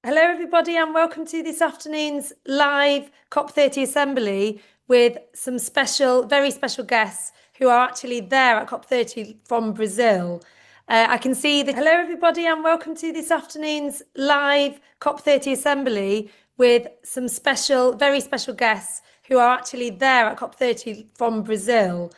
Hello, everybody, and welcome to this afternoon's live COP30 assembly with some very special guests who are actually there at COP30 from Brazil. I can see that. Hello, everybody, and welcome to this afternoon's live COP30 assembly with some very special guests who are actually there at COP30 from Brazil.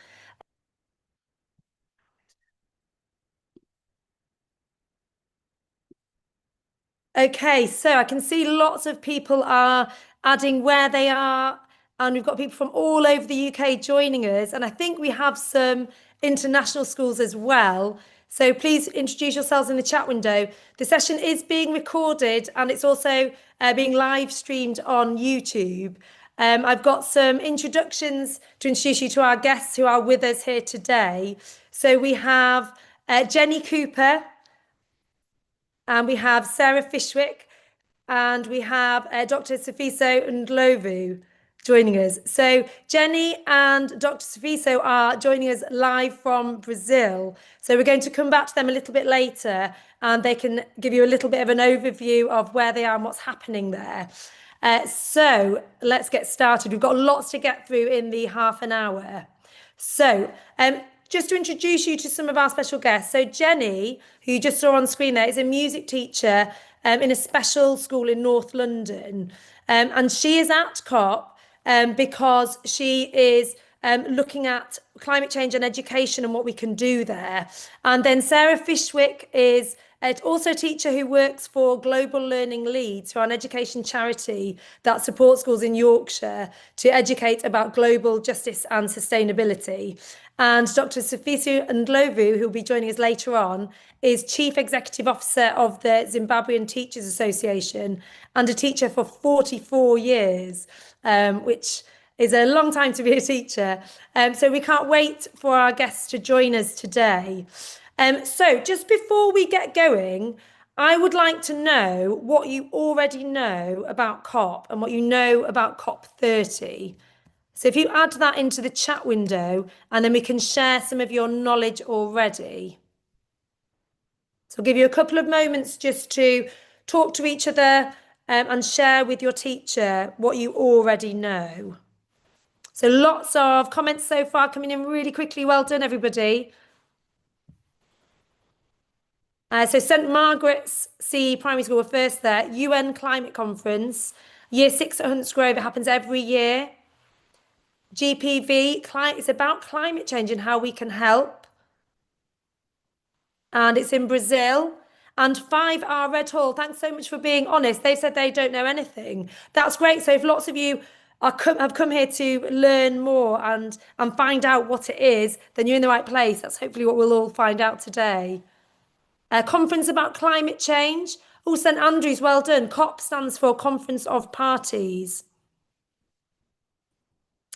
Okay, so I can see lots of people are adding where they are, and we've got people from all over the UK joining us, and I think we have some international schools as well. So please introduce yourselves in the chat window. The session is being recorded and it's also being live streamed on YouTube. I've got some introductions to introduce you to our guests who are with us here today. So we have Jenny Cooper, and we have Sarah Fishwick, and we have Dr. Safiso Ndlovu joining us. So Jenny and Dr. Safiso are joining us live from Brazil. So we're going to come back to them a little bit later, and they can give you a little bit of an overview of where they are and what's happening there. So let's get started. We've got lots to get through in the half an hour. So just to introduce you to some of our special guests. So Jenny, who you just saw on screen there, is a music teacher in a special school in North London. And she is at COP because she is looking at climate change and education and what we can do there. And then Sarah Fishwick is also a teacher who works for Global Learning Leads, who are an education charity that supports schools in Yorkshire to educate about global justice and sustainability. And Dr. Safiso Ndlovu, who will be joining us later on, is Chief Executive Officer of the Zimbabwean Teachers Association and a teacher for 44 years, which is a long time to be a teacher. So we can't wait for our guests to join us today. So just before we get going, I would like to know what you already know about COP and what you know about COP30. So if you add that into the chat window, and then we can share some of your knowledge already. So I'll give you a couple of moments just to talk to each other and share with your teacher what you already know. So lots of comments so far coming in really quickly. Well done, everybody. So St Margaret's C Primary School were first there. UN Climate Conference, Year 6 at Hunts Grove. It happens every year. GPV, it's about climate change and how we can help. And it's in Brazil. And 5R Red Hall, thanks so much for being honest. They said they don't know anything. That's great. So if lots of you have come here to learn more and find out what it is, then you're in the right place. That's hopefully what we'll all find out today. A conference about climate change. Oh, St Andrews, well done. COP stands for Conference of Parties.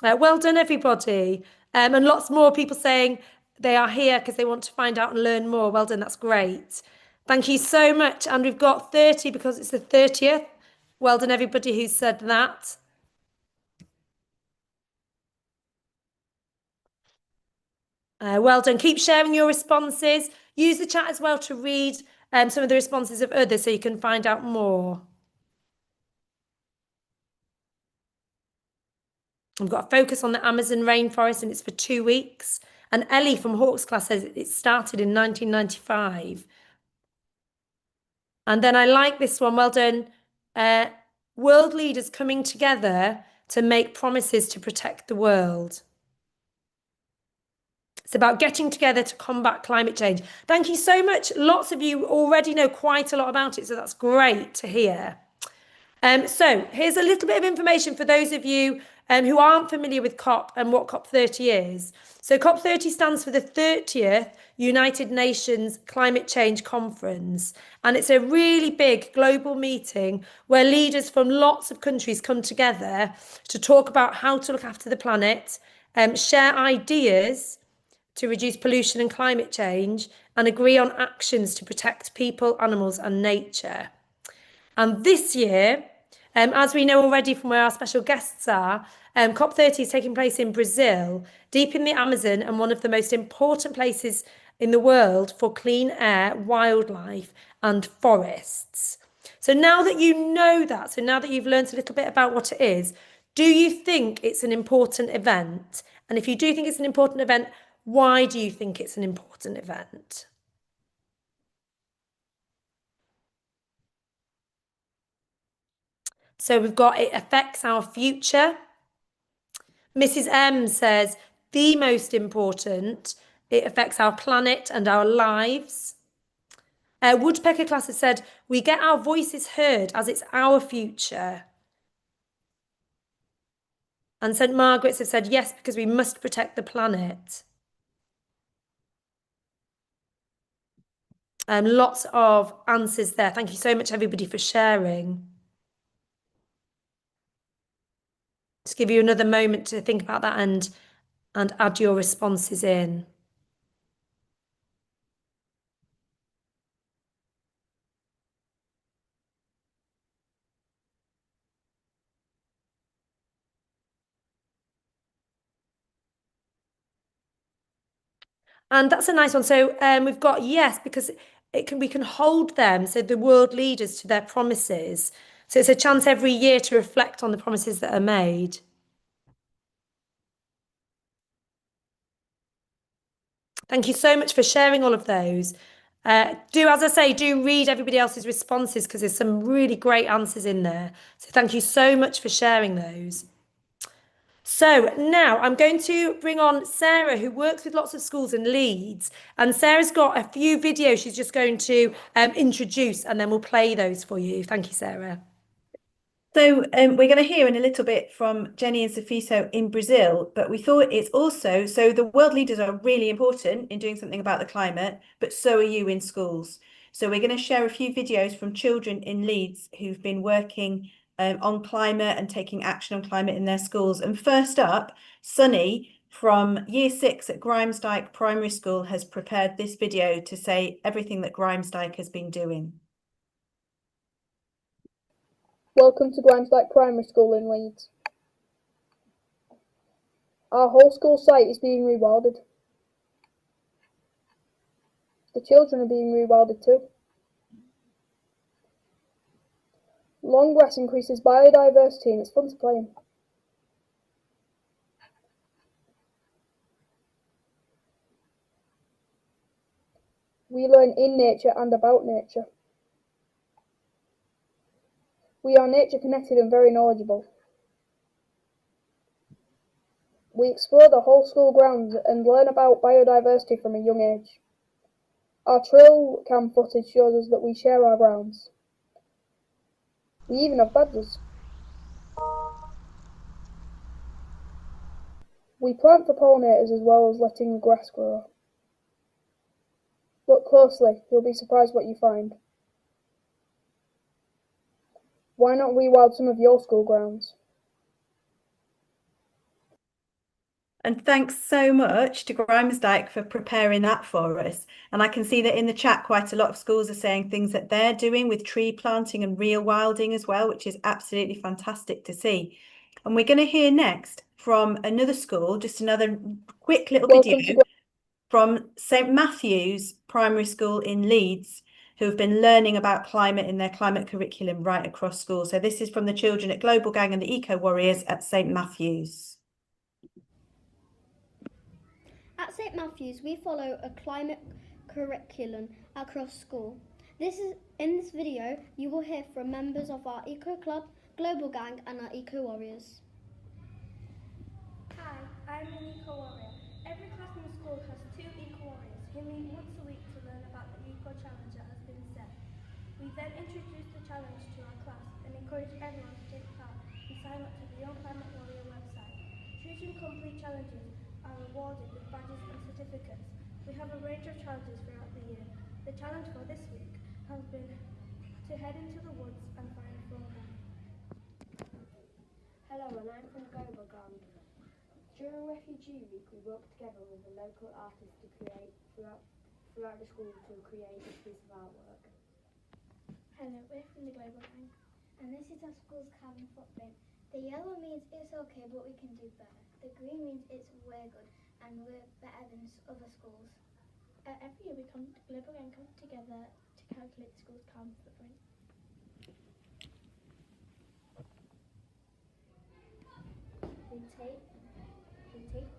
Well done, everybody. And lots more people saying they are here because they want to find out and learn more. Well done, that's great. Thank you so much. And we've got 30 because it's the 30th. Well done, everybody who said that. Well done. Keep sharing your responses. Use the chat as well to read some of the responses of others so you can find out more. We've got a focus on the Amazon rainforest and it's for 2 weeks. And Ellie from Hawks class says it started in 1995. And then I like this one. Well done. World leaders coming together to make promises to protect the world. It's about getting together to combat climate change. Thank you so much. Lots of you already know quite a lot about it, so that's great to hear. So here's a little bit of information for those of you who aren't familiar with COP and what COP30 is. So COP30 stands for the 30th United Nations Climate Change Conference. And it's a really big global meeting where leaders from lots of countries come together to talk about how to look after the planet, share ideas to reduce pollution and climate change, and agree on actions to protect people, animals, and nature. And this year, as we know already from where our special guests are, COP30 is taking place in Brazil, deep in the Amazon, and one of the most important places in the world for clean air, wildlife, and forests. So now that you know that, so now that you've learned a little bit about what it is, do you think it's an important event? And if you do think it's an important event, why do you think it's an important event? So we've got it affects our future. Mrs. M says the most important, it affects our planet and our lives. Woodpecker Class has said we get our voices heard as it's our future. And St. Margaret's have said yes, because we must protect the planet. Lots of answers there. Thank you so much, everybody, for sharing. Just give you another moment to think about that and add your responses in. And that's a nice one. So we've got yes, because we can hold them, so the world leaders, to their promises. So it's a chance every year to reflect on the promises that are made. Thank you so much for sharing all of those. As I say, do read everybody else's responses, because there's some really great answers in there. So thank you so much for sharing those. So now I'm going to bring on Sarah, who works with lots of schools in Leeds. And Sarah's got a few videos she's just going to introduce, and then we'll play those for you. Thank you, Sarah. So we're going to hear in a little bit from Jenny and Sofiso in Brazil, but we thought it's also, so the world leaders are really important in doing something about the climate, but so are you in schools. So we're going to share a few videos from children in Leeds who've been working on climate and taking action on climate in their schools. And first up, Sunny from Year 6 at Grimesdyke Primary School has prepared this video to say everything that Grimesdyke has been doing. Welcome to Grimesdyke Primary School in Leeds. Our whole school site is being rewilded. The children are being rewilded too. Long grass increases biodiversity and it's fun to play in. We learn in nature and about nature. We are nature connected and very knowledgeable. We explore the whole school grounds and learn about biodiversity from a young age. Our trail cam footage shows us that we share our grounds. We even have badges. We plant for pollinators as well as letting the grass grow. Look closely, you'll be surprised what you find. Why not rewild some of your school grounds? And thanks so much to Grimesdyke for preparing that for us. And I can see that in the chat, quite a lot of schools are saying things that they're doing with tree planting and rewilding as well, which is absolutely fantastic to see. And we're going to hear next from another school, just another quick little video from St. Matthew's Primary School in Leeds, who have been learning about climate in their climate curriculum right across schools. So this is from the children at Global Gang and the Eco Warriors at St. Matthew's. At St Matthew's, we follow a climate curriculum across school. In this video, you will hear from members of our Eco Club, Global Gang and our Eco Warriors. Hi, I'm an Eco Warrior. Every class in the school has 2 Eco Warriors who meet once a week to learn about the Eco Challenge that has been set. We then introduce the challenge to our class and encourage everyone to take part and sign up to the Young Climate Warrior website. Choosing complete challenges are rewarded with badges and certificates. We have a range of challenges throughout the year. The challenge for this week has been to head into the woods and find flora. Hello, and I'm from Global Gang. During Refugee Week, we worked together with a local artist to create throughout the school to create a piece of artwork. Hello, we're from the Global Gang, and this is our school's carbon footprint. The yellow means it's okay, but we can do better. The green means it's we're good, and we're better than other schools. Every year the Global Gang come together to calculate the school's carbon footprint. We take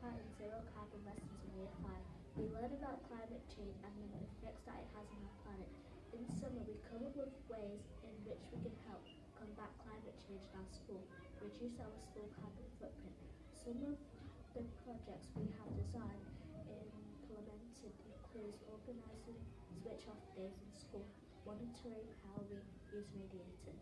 part in zero carbon lessons in Year 5. We learn about climate change and the effects that it has on our planet. In summer, we come up with ways in which we can help combat climate change in our school, reduce our school carbon footprint. Some of the projects we have designed and implemented includes organising switch-off days in school, monitoring how we use radiators.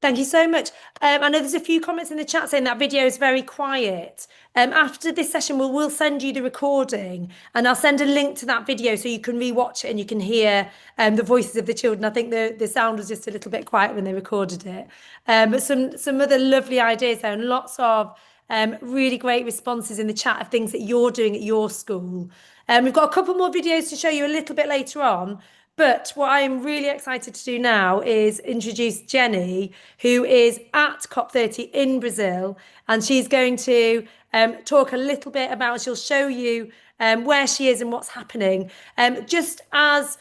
Thank you so much. I know there's a few comments in the chat saying that video is very quiet. After this session, we'll send you the recording and I'll send a link to that video so you can rewatch it and you can hear the voices of the children. I think the sound was just a little bit quiet when they recorded it. But some other lovely ideas there and lots of really great responses in the chat of things that you're doing at your school. We've got a couple more videos to show you a little bit later on. But what I'm really excited to do now is introduce Jenny, who is at COP30 in Brazil, and she's going to talk a little bit about, she'll show you where she is and what's happening. Just as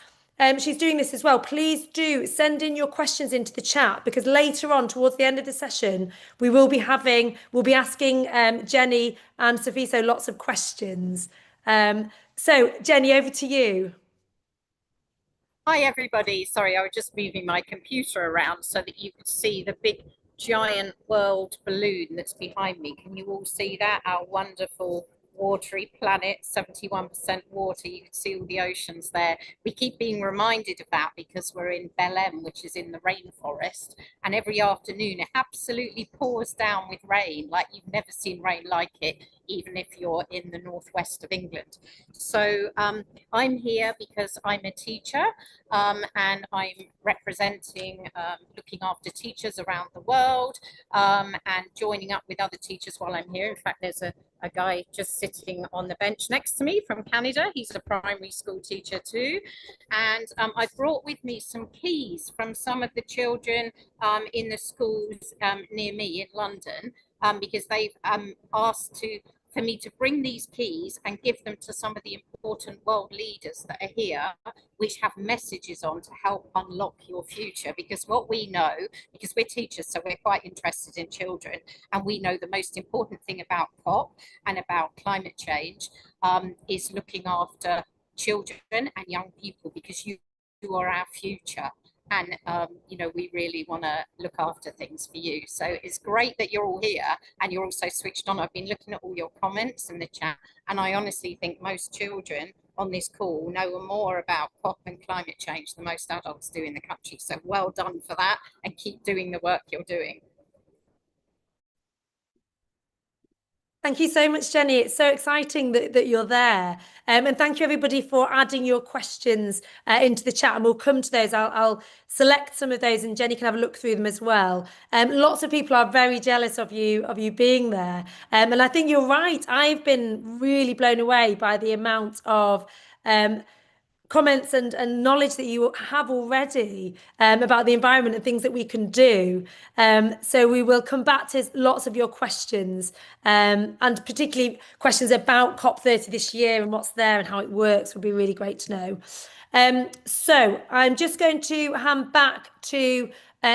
she's doing this as well, please do send in your questions into the chat, because later on, towards the end of the session, we'll be asking Jenny and Sofiso lots of questions. So Jenny, over to you. Hi everybody, sorry I was just moving my computer around so that you could see the big giant world balloon that's behind me. Can you all see that? Our wonderful watery planet, 71% water. You can see all the oceans there. We keep being reminded of that because we're in Belém, which is in the rainforest, and every afternoon it absolutely pours down with rain like you've never seen rain like it, even if you're in the northwest of England. So I'm here because I'm a teacher and I'm representing, looking after teachers around the world and joining up with other teachers while I'm here. In fact, there's a guy just sitting on the bench next to me from Canada. He's a primary school teacher too. And I brought with me some keys from some of the children in the schools near me in London because they've asked for me to bring these keys and give them to some of the important world leaders that are here, which have messages on to help unlock your future. Because what we know, because we're teachers, so we're quite interested in children, and we know the most important thing about COP and about climate change is looking after children and young people, because you are our future. And, you know, we really want to look after things for you. So it's great that you're all here and you're also switched on. I've been looking at all your comments in the chat, and I honestly think most children on this call know more about COP and climate change than most adults do in the country. So well done for that, and keep doing the work you're doing. Thank you so much, Jenny. It's so exciting that you're there. And thank you, everybody, for adding your questions into the chat. And we'll come to those. I'll select some of those and Jenny can have a look through them as well. Lots of people are very jealous of you being there. And I think you're right. I've been really blown away by the amount of comments and knowledge that you have already about the environment and things that we can do. So we will come back to lots of your questions and particularly questions about COP30 this year and what's there and how it works would be really great to know. So I'm just going to hand back to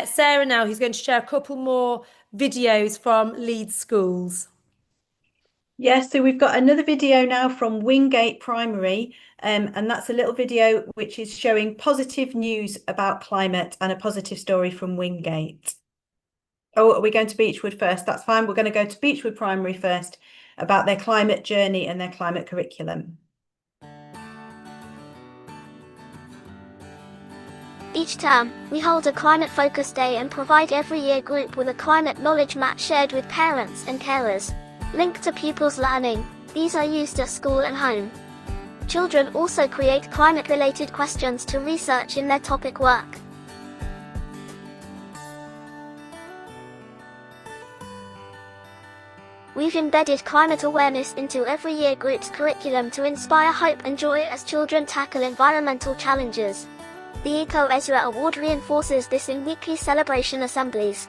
Sarah now, who's going to share a couple more videos from Leeds schools. Yes, so we've got another video now from Wingate Primary, and that's a little video which is showing positive news about climate and a positive story from Wingate. Oh, are we going to Beechwood first? That's fine. We're going to go to Beechwood Primary first about their climate journey and their climate curriculum. Each term, we hold a climate focus day and provide every year group with a climate knowledge map shared with parents and carers. Linked to pupils' learning, these are used at school and home. Children also create climate-related questions to research in their topic work. We've embedded climate awareness into every year group's curriculum to inspire hope and joy as children tackle environmental challenges. The Eco Ezra Award reinforces this in weekly celebration assemblies.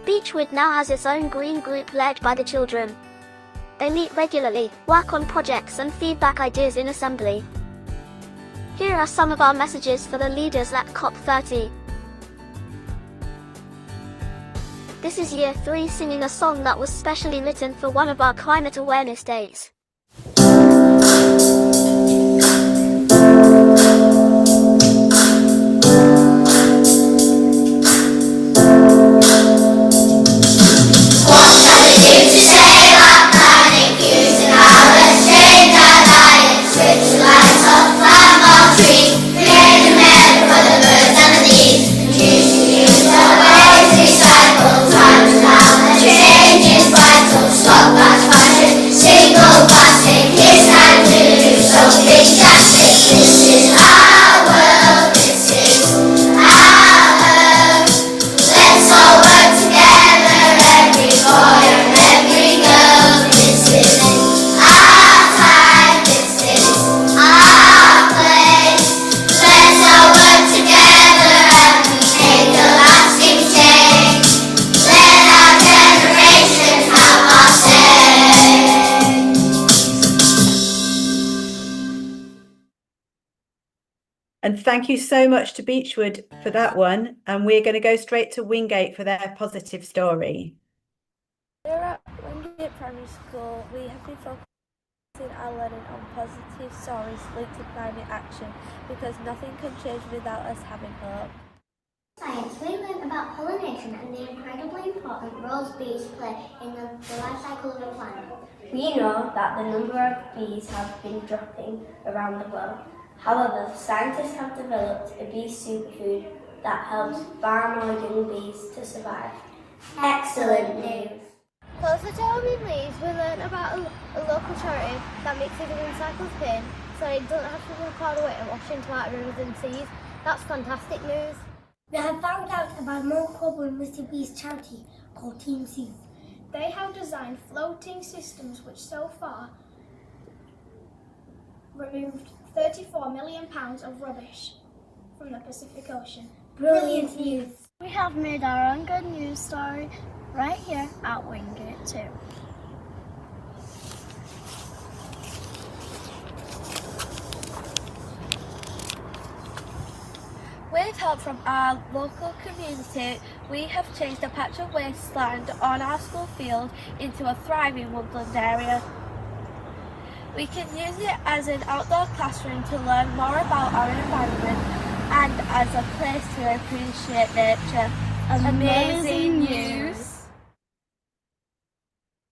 Beechwood now has its own green group led by the children. They meet regularly, work on projects and feedback ideas in assembly. Here are some of our messages for the leaders at COP30. This is Year 3 singing a song that was specially written for one of our climate awareness days. And thank you so much to Beechwood for that one. And we're going to go straight to Wingate for their positive story. Here at Wingate Primary School, we have been focusing our learning on positive stories linked to climate action because nothing can change without us having hope. Science, we learned about pollination and the incredibly important roles bees play in the life cycle of a plant. We know that the number of bees have been dropping around the world. However, scientists have developed a bee superfood that helps far more young bees to survive. Excellent news. Closer to home in Leeds, we learned about a local charity that makes it in recycled bin so it doesn't have to be poured away and washed into like rivers and seas. That's fantastic news. We have found out about a more problem with the bees charity called Team Seas. They have designed floating systems which so far removed 34 million pounds of rubbish from the Pacific Ocean. Brilliant news. We have made our own good news story right here at Wingate too. With help from our local community, we have changed a patch of wasteland on our school field into a thriving woodland area. We can use it as an outdoor classroom to learn more about our environment and as a place to appreciate nature. Amazing news!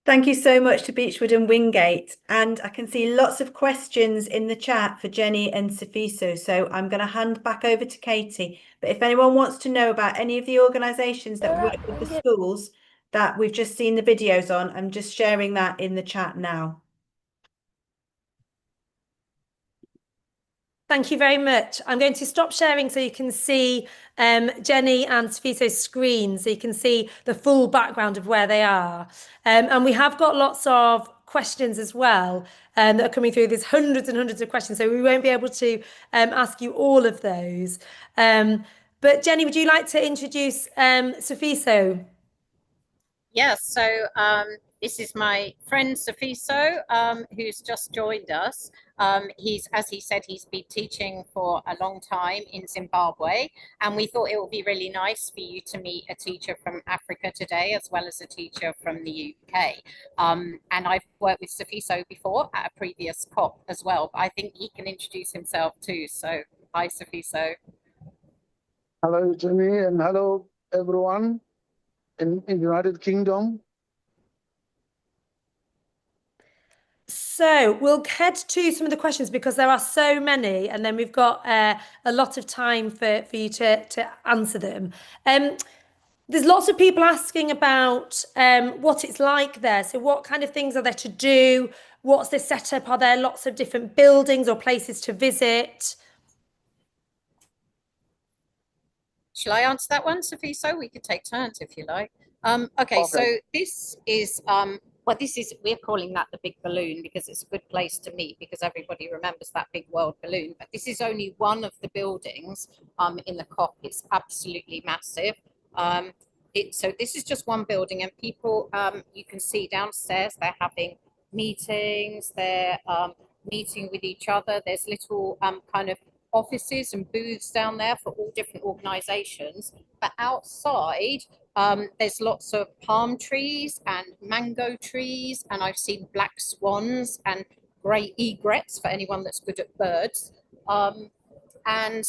Thank you so much to Beechwood and Wingate. And I can see lots of questions in the chat for Jenny and Safiso. So I'm going to hand back over to Katie. But if anyone wants to know about any of the organisations that work with the schools that we've just seen the videos on, I'm just sharing that in the chat now. Thank you very much. I'm going to stop sharing so you can see Jenny and Safiso's screen, so you can see the full background of where they are. And we have got lots of questions as well that are coming through. There's hundreds and hundreds of questions, so we won't be able to ask you all of those. But Jenny, would you like to introduce Safiso? Yes, so this is my friend Safiso, who's just joined us. As he said, he's been teaching for a long time in Zimbabwe, and we thought it would be really nice for you to meet a teacher from Africa today, as well as a teacher from the UK. And I've worked with Safiso before at a previous COP as well, but I think he can introduce himself too. So hi, Safiso. Hello, Jenny, and hello, everyone in the United Kingdom. So we'll head to some of the questions because there are so many, and then we've got a lot of time for you to answer them. There's lots of people asking about what it's like there. So what kind of things are there to do? What's the setup? Are there lots of different buildings or places to visit? Shall I answer that one, Safiso? We could take turns if you like. Okay, so this is we're calling that the big balloon because it's a good place to meet because everybody remembers that big world balloon. But this is only one of the buildings in the COP. It's absolutely massive. So this is just one building, and people you can see downstairs they're having meetings. They're meeting with each other. There's little kind of offices and booths down there for all different organizations. But outside, there's lots of palm trees and mango trees, and I've seen black swans and grey egrets for anyone that's good at birds. And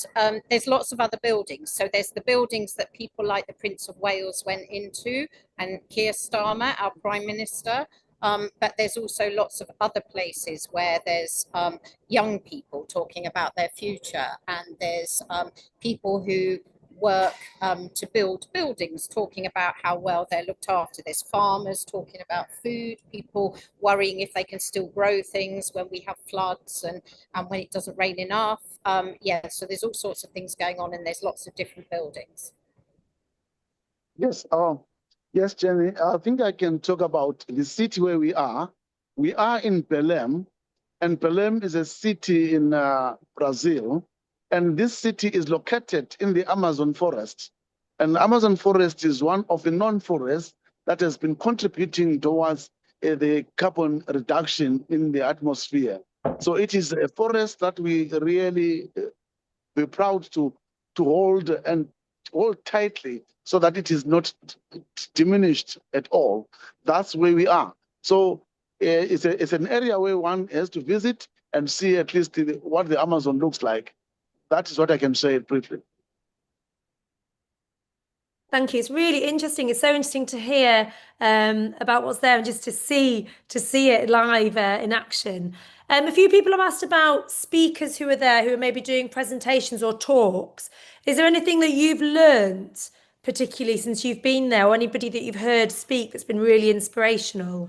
there's lots of other buildings. So there's the buildings that people like the Prince of Wales went into, and Keir Starmer, our Prime Minister. But there's also lots of other places where there's young people talking about their future, and there's people who work to build buildings talking about how well they're looked after. There's farmers talking about food, people worrying if they can still grow things when we have floods and when it doesn't rain enough. Yeah, so there's all sorts of things going on, and there's lots of different buildings. Yes, yes, Jenny, I think I can talk about the city where we are. We are in Belém, and Belém is a city in Brazil. And this city is located in the Amazon forest. And the Amazon forest is one of the non-forests that has been contributing towards the carbon reduction in the atmosphere. So it is a forest that we really be proud to hold and hold tightly so that it is not diminished at all. That's where we are. So it's an area where one has to visit and see at least what the Amazon looks like. That is what I can say briefly. Thank you. It's really interesting. It's so interesting to hear about what's there and just to see it live in action. A few people have asked about speakers who are there, who are maybe doing presentations or talks. Is there anything that you've learned, particularly since you've been there, or anybody that you've heard speak that's been really inspirational?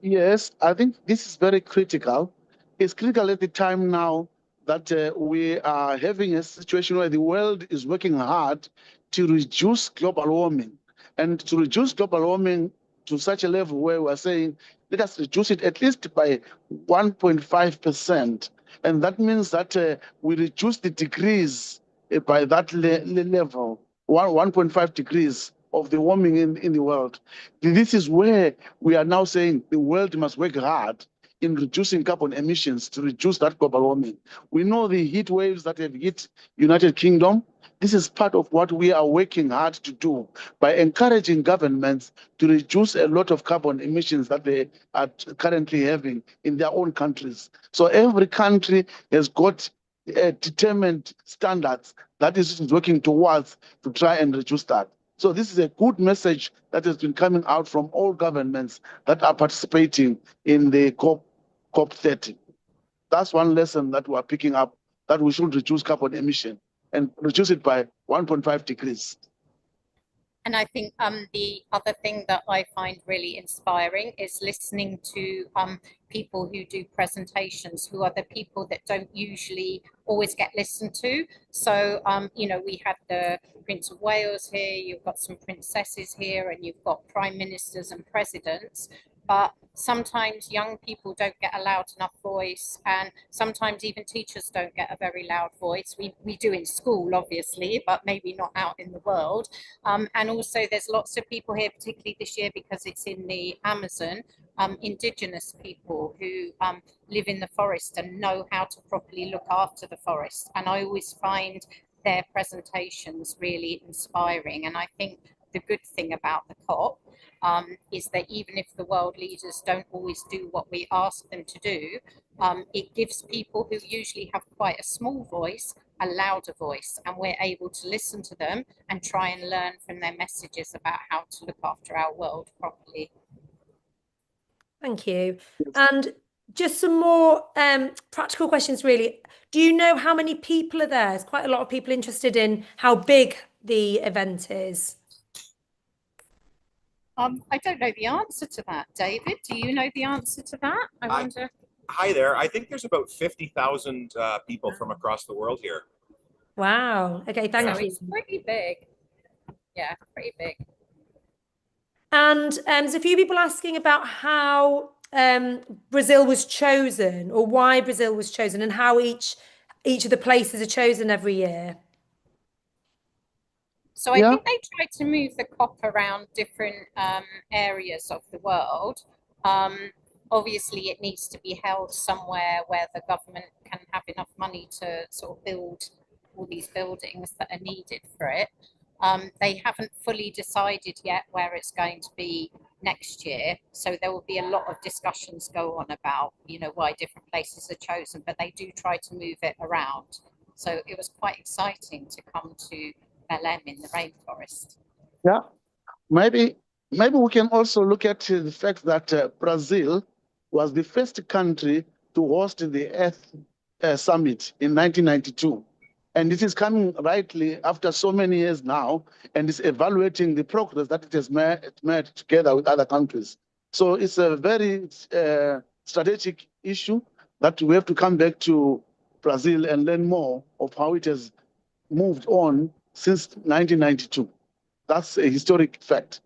Yes, I think this is very critical. It's critical at the time now that we are having a situation where the world is working hard to reduce global warming, and to reduce global warming to such a level where we're saying, let us reduce it at least by 1.5%. And that means that we reduce the degrees by that level, 1.5 degrees of the warming in the world. This is where we are now saying the world must work hard in reducing carbon emissions to reduce that global warming. We know the heat waves that have hit United Kingdom. This is part of what we are working hard to do by encouraging governments to reduce a lot of carbon emissions that they are currently having in their own countries. So every country has got determined standards that is working towards to try and reduce that. So this is a good message that has been coming out from all governments that are participating in the COP30. That's one lesson that we're picking up, that we should reduce carbon emission and reduce it by 1.5 degrees. And I think the other thing that I find really inspiring is listening to people who do presentations, who are the people that don't usually always get listened to. So, you know, we had the Prince of Wales here, you've got some princesses here, and you've got prime ministers and presidents. But sometimes young people don't get allowed enough voice, and sometimes even teachers don't get a very loud voice. We do in school, obviously, but maybe not out in the world. And also there's lots of people here, particularly this year because it's in the Amazon, indigenous people who live in the forest and know how to properly look after the forest. And I always find their presentations really inspiring. And I think the good thing about the COP is that even if the world leaders don't always do what we ask them to do, it gives people who usually have quite a small voice a louder voice, and we're able to listen to them and try and learn from their messages about how to look after our world properly. Thank you. And just some more practical questions, really. Do you know how many people are there? There's quite a lot of people interested in how big the event is. I don't know the answer to that, David. Do you know the answer to that? I wonder. Hi there. I think there's about 50,000 people from across the world here. Wow. Okay, thank you. It's pretty big. Yeah, pretty big. And there's a few people asking about how Brazil was chosen, or why Brazil was chosen, and how each of the places are chosen every year. So I think they tried to move the COP around different areas of the world. Obviously, it needs to be held somewhere where the government can have enough money to sort of build all these buildings that are needed for it. They haven't fully decided yet where it's going to be next year, so there will be a lot of discussions go on about, you know, why different places are chosen, but they do try to move it around. So it was quite exciting to come to Belém in the rainforest. Yeah, maybe we can also look at the fact that Brazil was the first country to host the Earth Summit in 1992. And it is coming rightly after so many years now, and is evaluating the progress that it has made together with other countries. So it's a very strategic issue that we have to come back to Brazil and learn more of how it has moved on since 1992. That's a historic fact.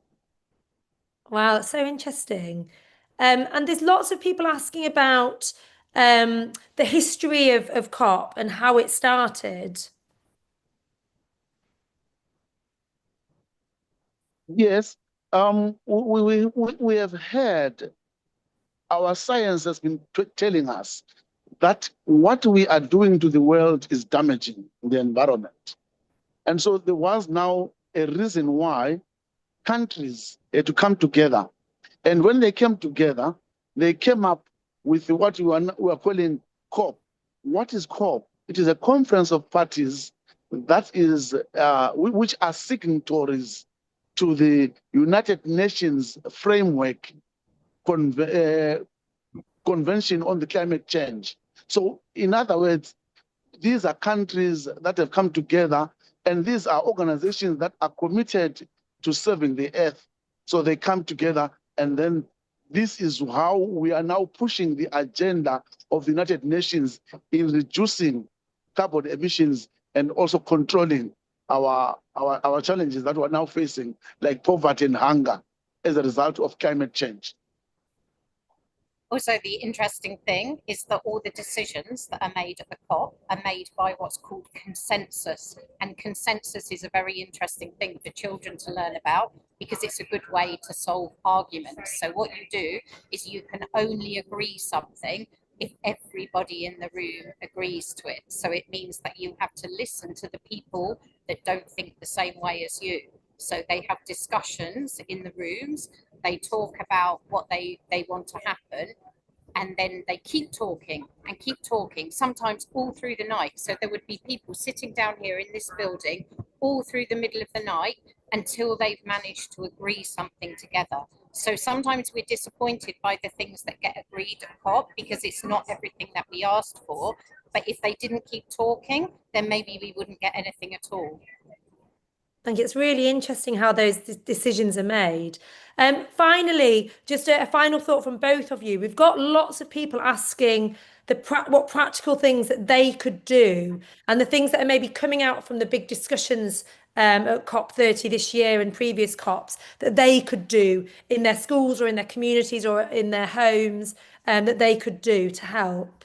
Wow, that's so interesting. And there's lots of people asking about the history of COP and how it started. Yes, we have heard, our science has been telling us that what we are doing to the world is damaging the environment. And so there was now a reason why countries had to come together. And when they came together, they came up with what we are calling COP. What is COP? It is a conference of parties that is which are signatories to the United Nations framework convention on the climate change. So in other words, these are countries that have come together, and these are organizations that are committed to serving the earth. So they come together, and then this is how we are now pushing the agenda of the United Nations in reducing carbon emissions and also controlling our challenges that we're now facing, like poverty and hunger as a result of climate change. Also, the interesting thing is that all the decisions that are made at the COP are made by what's called consensus. And consensus is a very interesting thing for children to learn about because it's a good way to solve arguments. So what you do is you can only agree something if everybody in the room agrees to it. So it means that you have to listen to the people that don't think the same way as you. So they have discussions in the rooms, they talk about what they want to happen, and then they keep talking and keep talking, sometimes all through the night. So there would be people sitting down here in this building all through the middle of the night until they've managed to agree something together. So sometimes we're disappointed by the things that get agreed at COP because it's not everything that we asked for. But if they didn't keep talking, then maybe we wouldn't get anything at all. I think it's really interesting how those decisions are made. Finally, just a final thought from both of you. We've got lots of people asking what practical things that they could do and the things that are maybe coming out from the big discussions at COP30 this year and previous COPs that they could do in their schools or in their communities or in their homes that they could do to help.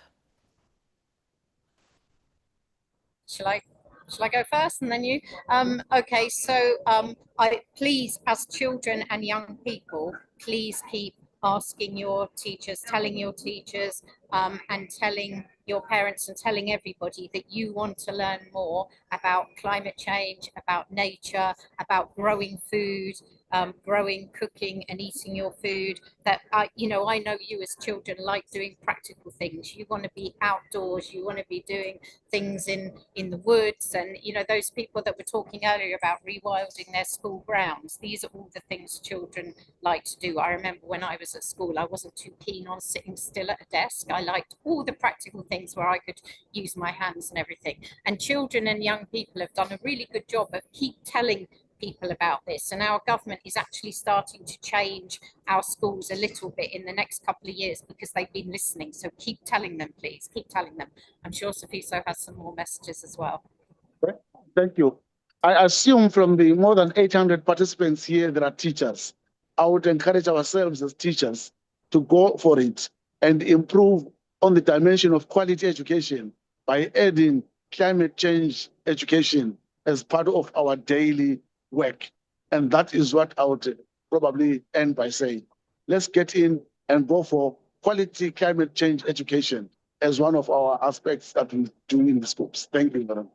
Shall I go first and then you? Okay, so please, as children and young people, please keep asking your teachers, telling your teachers, and telling your parents and telling everybody that you want to learn more about climate change, about nature, about growing food, growing, cooking and eating your food. That I know you as children like doing practical things. You want to be outdoors, you want to be doing things in the woods, and those people that were talking earlier about rewilding their school grounds, these are all the things children like to do. I remember when I was at school, I wasn't too keen on sitting still at a desk. I liked all the practical things where I could use my hands and everything. And children and young people have done a really good job of keep telling people about this, and our government is actually starting to change our schools a little bit in the next couple of years because they've been listening. So keep telling them, please, keep telling them. I'm sure Sofiso has some more messages as well. Thank you. I assume from the more than 800 participants here, there are teachers. I would encourage ourselves as teachers to go for it and improve on the dimension of quality education by adding climate change education as part of our daily work. And that is what I would probably end by saying. Let's get in and go for quality climate change education as one of our aspects that we do in the schools. Thank you, Madam.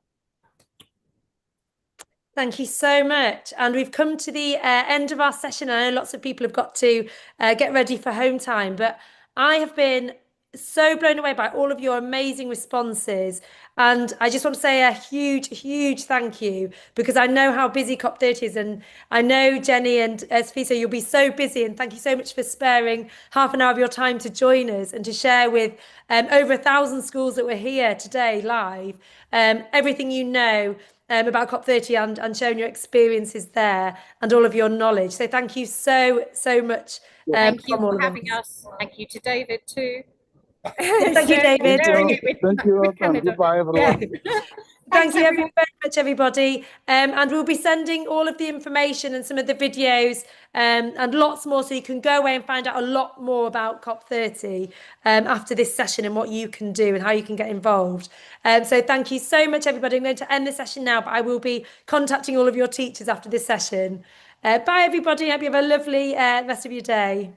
Thank you so much. And we've come to the end of our session. I know lots of people have got to get ready for home time, but I have been so blown away by all of your amazing responses. And I just want to say a huge, huge thank you, because I know how busy COP30 is. And I know, Jenny and Sfisa, you'll be so busy. And thank you so much for sparing half an hour of your time to join us and to share with over 1,000 schools that were here today live everything you know about COP30 and sharing your experiences there and all of your knowledge. So thank you so, so much. Thank you From all for of having us. us. Thank you to David too. Thank you, David. Sharing it with, Thank you, with and Canada. goodbye, everyone. Yeah. Thank Thanks, you everyone. very much, everybody. And we'll be sending all of the information and some of the videos and lots more, so you can go away and find out a lot more about COP30 after this session and what you can do and how you can get involved. So thank you so much, everybody. I'm going to end the session now, but I will be contacting all of your teachers after this session. Bye, everybody. Hope you have a lovely rest of your day.